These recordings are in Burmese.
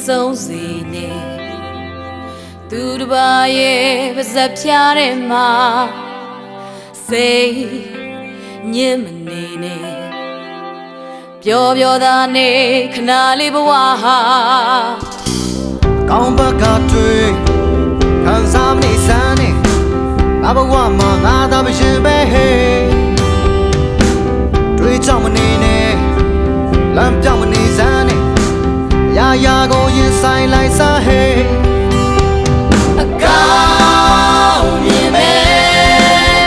ဆုံးစီနေသူတစ်ပါးရဲ့ပါဇက်ဖြားတဲ့မှာစိတ်ညစ်မနေနဲ့ပျော်ပျော်သာနေခဏလေးဘဝဟာကောင်းဘက်ကတွေ့ခံစားမနေစမ်းနေငါဘဝမှာငါသာမရှင်ပဲဟေးတွေ့ကြောင်မနေနဲ့လမ်းပြောင်းမနေစမ်းနေရာရာကိုရင်ဆိုင်လိုက်စားဟေးအကောင်းမြင်မဲ့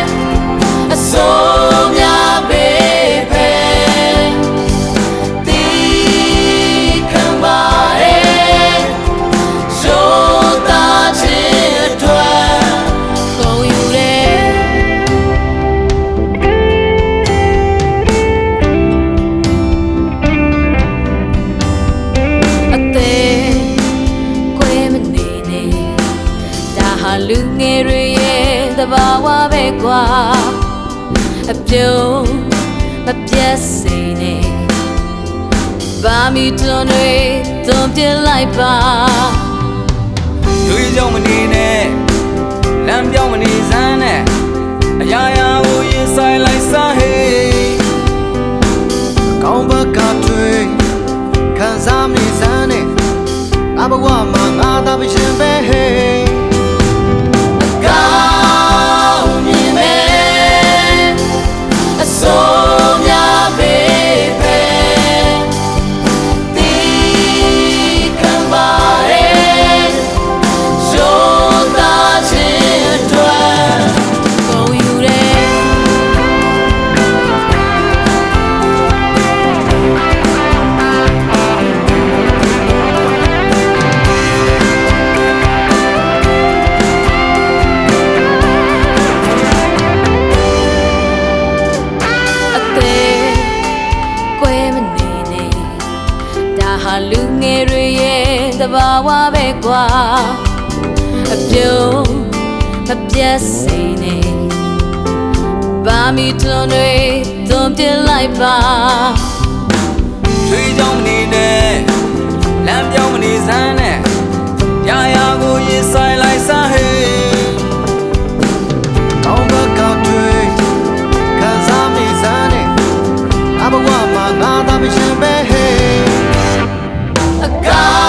အစိုးများပေပဲတီးခံပါရဲ့ရိုးသားခြင်းအတွက်ကုန်ယူတဲ့အသေးကွဲမနေနဲ့ဒါဟာလူငယ်တွေရဲ့သဘာဝပဲကွာအပြုံးမပြတ်စေနဲ့ဘာမီတွန်းတွေတွန်းပြလိုက်ပါတွေ့ကြောင်မနေနဲ့လမ်းပြောင်းမနေစမ်းနဲ့အရာရာကိုရင်ဆိုင်လိုက်စားဟေးကောင်းဘက်ကတွေ့ခံစားမနေစမ်းနဲ့ငါဘဝမှာငါသာမရှင်ပဲဟေးအကောင်းမြင်မဲ့အစိုးများပေပဲတီးခံပါရဲ့ရိုးသားခြင်းအတွက်ကုန်ယူလူငယ်တွေရဲ့သဘာဝပဲကွာအပြုံးမပြတ်စေနဲ့ဘာမီတွန်းတွေတွန်းပြလိုက်ပါတွေ့ကြောင်မနေနဲ့လမ်းပြောင်းမနေစမ်းနဲ့ရာရာကိုရင်ဆိုင်လိုက်စားဟေးကောင်းဘက်ကတွေ့ခံစားမနေစမ်းနဲ့အဘဝမှာငါသာမရှင်ပဲဟေးအကော